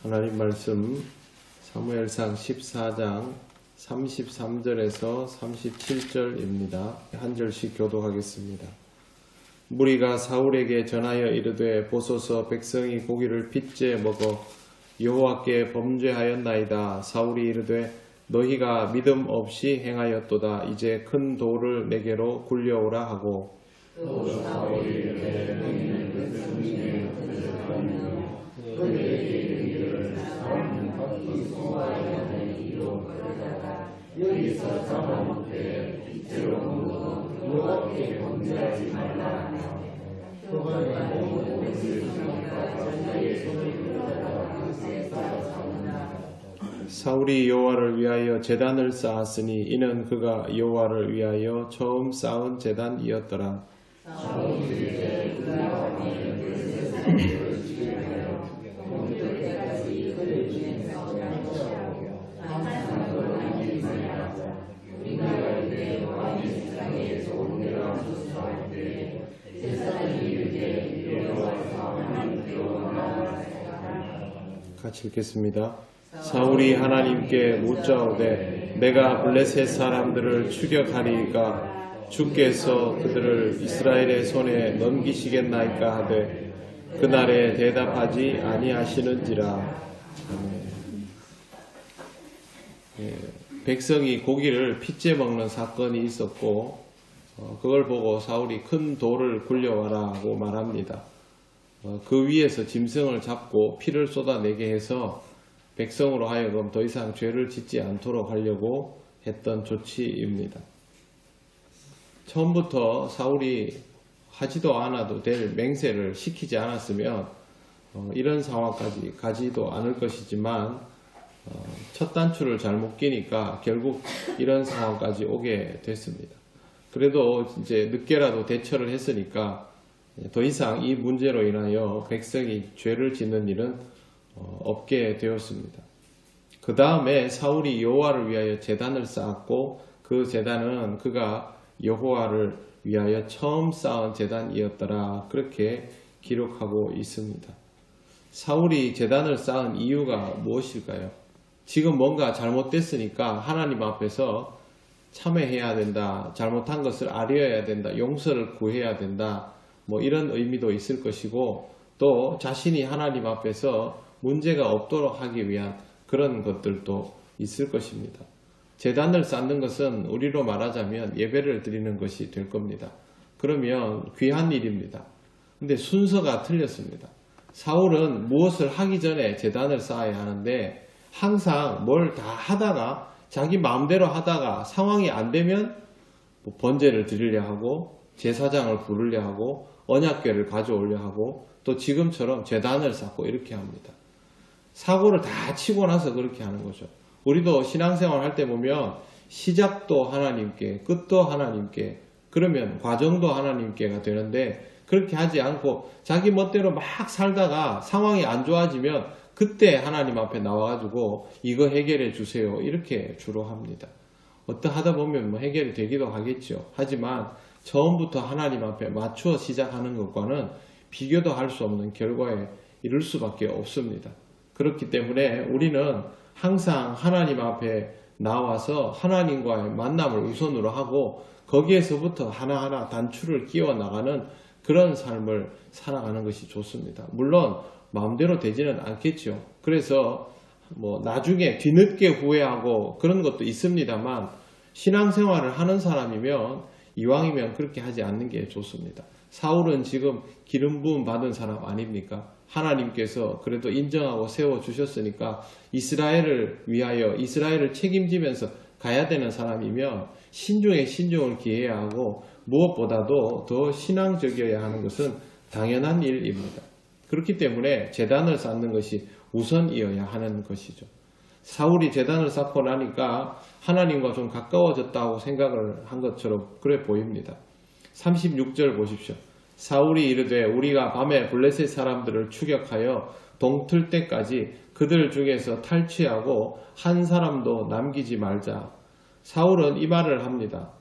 하나님 말씀 사무엘상 14장 33절에서 37절입니다. 한 절씩 교독하겠습니다. 무리가 사울에게 전하여 이르되 보소서 백성이 고기를 핏째 먹어 여호와께 범죄하였나이다. 사울이 이르되 너희가 믿음 없이 행하였도다. 이제 큰 돌을 내게로 굴려오라 하고 또 사울이 이르되 너희는 그 성민의 그들을 그들에게 이르기를 사울은 걷기 수고하여는 이로 그러다가 여기서 잡아먹되 빗대로 먹어 여호와께 범죄하지 말라 하며 그가 모든 백성이 전자의 손을 끌어다가 그새 싸웠사오나 사울이 여호와를 위하여 제단을 쌓았으니 이는 그가 여호와를 위하여 처음 쌓은 제단이었더라. 사울이 이르되 그가 왕의 그 세상을 지키하여 오늘 때까지 그를 중에서 양치하고 항상 하나님이라 우리가 이르되 왕이 세상에 좋은 데가 주소하되 세상이 이르되 여호와서 하나님께로 나아가라. 같이 읽겠습니다. 사울이 하나님께 묻자오되 내가 블레셋 사람들을 추격하리이까 주께서 그들을 이스라엘의 손에 넘기시겠나이까 하되 그날에 대답하지 아니하시는지라. 백성이 고기를 핏째 먹는 사건이 있었고 그걸 보고 사울이 큰 돌을 굴려와라 고 말합니다. 그 위에서 짐승을 잡고 피를 쏟아내게 해서 백성으로 하여금 더 이상 죄를 짓지 않도록 하려고 했던 조치입니다. 처음부터 사울이 하지도 않아도 될 맹세를 시키지 않았으면 이런 상황까지 가지도 않을 것이지만 첫 단추를 잘못 끼니까 결국 이런 상황까지 오게 됐습니다. 그래도 이제 늦게라도 대처를 했으니까 더 이상 이 문제로 인하여 백성이 죄를 짓는 일은 없게 되었습니다. 그 다음에 사울이 여호와를 위하여 제단을 쌓았고 그 제단은 그가 여호와를 위하여 처음 쌓은 제단이었더라. 그렇게 기록하고 있습니다. 사울이 제단을 쌓은 이유가 무엇일까요? 지금 뭔가 잘못됐으니까 하나님 앞에서 참회해야 된다. 잘못한 것을 아뢰어야 된다. 용서를 구해야 된다. 이런 의미도 있을 것이고 또 자신이 하나님 앞에서 문제가 없도록 하기 위한 그런 것들도 있을 것입니다. 제단을 쌓는 것은 우리로 말하자면 예배를 드리는 것이 될 겁니다. 그러면 귀한 일입니다. 근데 순서가 틀렸습니다. 사울은 무엇을 하기 전에 제단을 쌓아야 하는데 항상 뭘 다 하다가 자기 마음대로 하다가 상황이 안 되면 번제를 드리려 하고 제사장을 부르려 하고 언약궤를 가져오려 하고 또 지금처럼 제단을 쌓고 이렇게 합니다. 사고를 다 치고 나서 그렇게 하는 거죠. 우리도 신앙생활 할 때 보면 시작도 하나님께 끝도 하나님께 그러면 과정도 하나님께가 되는데 그렇게 하지 않고 자기 멋대로 막 살다가 상황이 안 좋아지면 그때 하나님 앞에 나와가지고 이거 해결해 주세요 이렇게 주로 합니다. 어떠하다 보면 해결이 되기도 하겠죠. 하지만 처음부터 하나님 앞에 맞추어 시작하는 것과는 비교도 할 수 없는 결과에 이를 수밖에 없습니다. 그렇기 때문에 우리는 항상 하나님 앞에 나와서 하나님과의 만남을 우선으로 하고 거기에서부터 하나하나 단추를 끼워 나가는 그런 삶을 살아가는 것이 좋습니다. 물론 마음대로 되지는 않겠죠. 그래서 나중에 뒤늦게 후회하고 그런 것도 있습니다만 신앙생활을 하는 사람이면 이왕이면 그렇게 하지 않는 게 좋습니다. 사울은 지금 기름 부음 받은 사람 아닙니까? 하나님께서 그래도 인정하고 세워주셨으니까 이스라엘을 위하여 이스라엘을 책임지면서 가야 되는 사람이면 신중에 신중을 기해야 하고 무엇보다도 더 신앙적이어야 하는 것은 당연한 일입니다. 그렇기 때문에 제단을 쌓는 것이 우선이어야 하는 것이죠. 사울이 제단을 쌓고 나니까 하나님과 좀 가까워졌다고 생각을 한 것처럼 그래 보입니다. 36절 보십시오. 사울이 이르되 우리가 밤에 블레셋 사람들을 추격하여 동틀 때까지 그들 중에서 탈취하고 한 사람도 남기지 말자. 사울은 이 말을 합니다.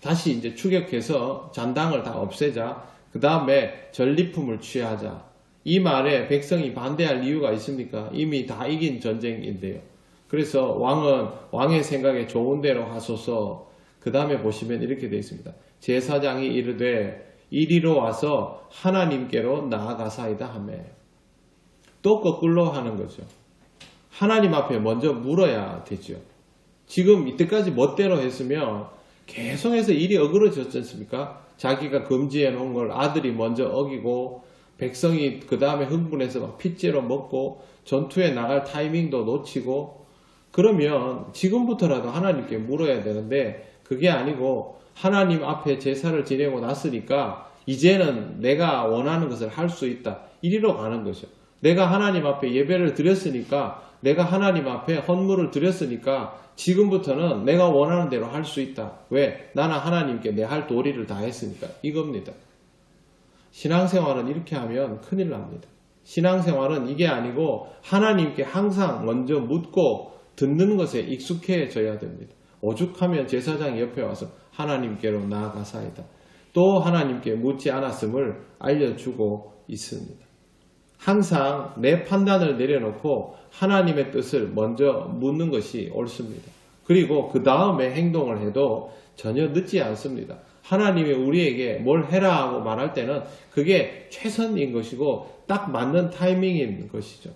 다시 이제 추격해서 잔당을 다 없애자. 그 다음에 전리품을 취하자. 이 말에 백성이 반대할 이유가 있습니까? 이미 다 이긴 전쟁인데요. 그래서 왕의 생각에 좋은 대로 하소서. 그 다음에 보시면 이렇게 되어 있습니다. 제사장이 이르되 이리로 와서 하나님께로 나아가사이다 하며, 또 거꾸로 하는 거죠. 하나님 앞에 먼저 물어야 되죠. 지금 이때까지 멋대로 했으면 계속해서 일이 어그러졌지 않습니까? 자기가 금지해 놓은 걸 아들이 먼저 어기고, 백성이 그 다음에 흥분해서 막 핏째로 먹고, 전투에 나갈 타이밍도 놓치고, 그러면 지금부터라도 하나님께 물어야 되는데, 그게 아니고 하나님 앞에 제사를 지내고 났으니까 이제는 내가 원하는 것을 할 수 있다, 이리로 가는 거죠. 내가 하나님 앞에 예배를 드렸으니까, 내가 하나님 앞에 헌물을 드렸으니까 지금부터는 내가 원하는 대로 할 수 있다. 왜? 나는 하나님께 내 할 도리를 다 했으니까. 이겁니다. 신앙생활은 이렇게 하면 큰일 납니다. 신앙생활은 이게 아니고 하나님께 항상 먼저 묻고 듣는 것에 익숙해져야 됩니다. 오죽하면 제사장이 옆에 와서 하나님께로 나아가사이다, 또 하나님께 묻지 않았음을 알려주고 있습니다. 항상 내 판단을 내려놓고 하나님의 뜻을 먼저 묻는 것이 옳습니다. 그리고 그 다음에 행동을 해도 전혀 늦지 않습니다. 하나님이 우리에게 뭘 해라 하고 말할 때는 그게 최선인 것이고 딱 맞는 타이밍인 것이죠.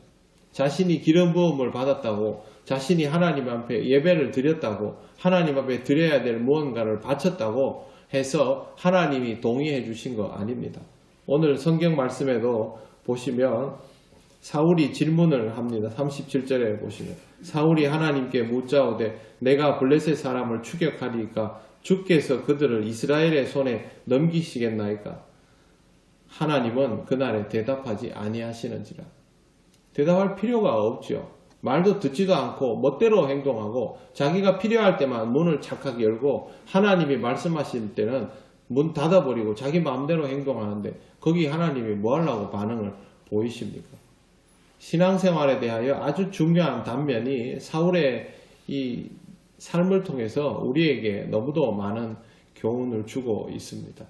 자신이 기름 부음을 받았다고, 자신이 하나님 앞에 예배를 드렸다고, 하나님 앞에 드려야 될 무언가를 바쳤다고 해서 하나님이 동의해 주신 거 아닙니다. 오늘 성경 말씀에도 보시면 사울이 질문을 합니다. 37절에 보시면 사울이 하나님께 묻자오되 내가 블레셋 사람을 추격하리이까 주께서 그들을 이스라엘의 손에 넘기시겠나이까? 하나님은 그날에 대답하지 아니하시는지라. 대답할 필요가 없죠. 말도 듣지도 않고 멋대로 행동하고 자기가 필요할 때만 문을 착하게 열고 하나님이 말씀하실 때는 문 닫아버리고 자기 마음대로 행동하는데 거기 하나님이 뭐 하려고 반응을 보이십니까? 신앙생활에 대하여 아주 중요한 단면이 사울의 이 삶을 통해서 우리에게 너무도 많은 교훈을 주고 있습니다.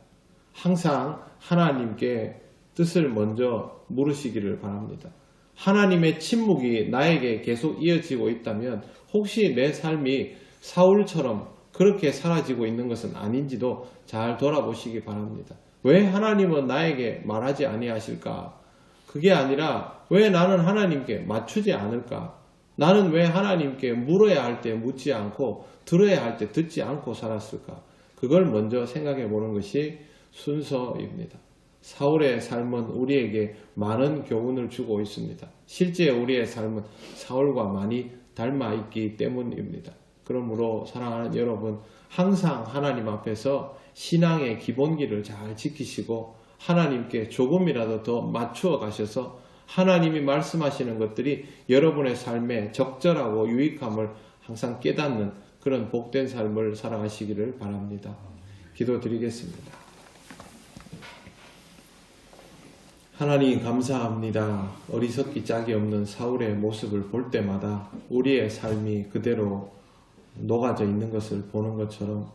항상 하나님께 뜻을 먼저 물으시기를 바랍니다. 하나님의 침묵이 나에게 계속 이어지고 있다면 혹시 내 삶이 사울처럼 그렇게 사라지고 있는 것은 아닌지도 잘 돌아보시기 바랍니다. 왜 하나님은 나에게 말하지 아니하실까? 그게 아니라 왜 나는 하나님께 맞추지 않을까? 나는 왜 하나님께 물어야 할 때 묻지 않고 들어야 할 때 듣지 않고 살았을까? 그걸 먼저 생각해 보는 것이 순서입니다. 사울의 삶은 우리에게 많은 교훈을 주고 있습니다. 실제 우리의 삶은 사울과 많이 닮아 있기 때문입니다. 그러므로 사랑하는 여러분, 항상 하나님 앞에서 신앙의 기본기를 잘 지키시고 하나님께 조금이라도 더 맞추어 가셔서 하나님이 말씀하시는 것들이 여러분의 삶에 적절하고 유익함을 항상 깨닫는 그런 복된 삶을 살아가시기를 바랍니다. 기도드리겠습니다. 하나님 감사합니다. 어리석기 짝이 없는 사울의 모습을 볼 때마다 우리의 삶이 그대로 녹아져 있는 것을 보는 것처럼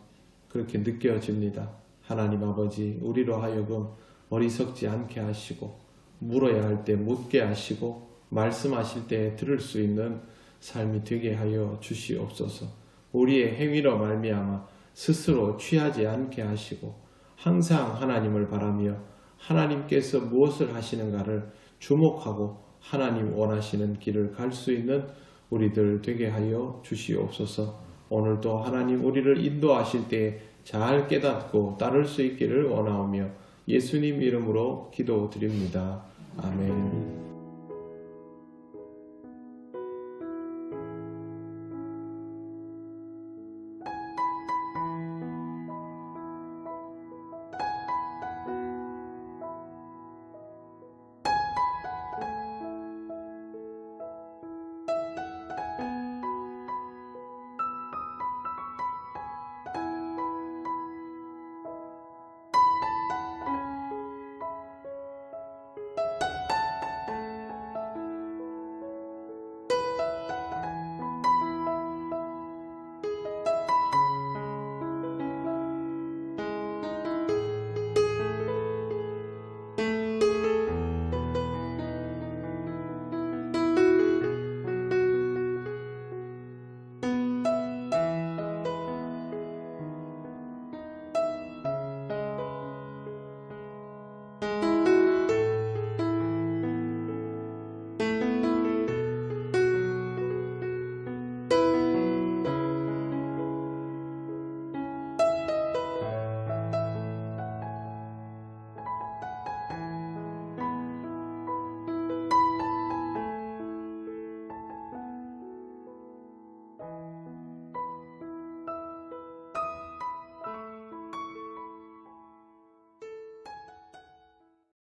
그렇게 느껴집니다. 하나님 아버지, 우리로 하여금 어리석지 않게 하시고 물어야 할 때 묻게 하시고 말씀하실 때 들을 수 있는 삶이 되게 하여 주시옵소서. 우리의 행위로 말미암아 스스로 취하지 않게 하시고 항상 하나님을 바라며 하나님께서 무엇을 하시는가를 주목하고 하나님 원하시는 길을 갈 수 있는 우리들 되게 하여 주시옵소서. 오늘도 하나님 우리를 인도하실 때 잘 깨닫고 따를 수 있기를 원하오며 예수님 이름으로 기도드립니다. 아멘.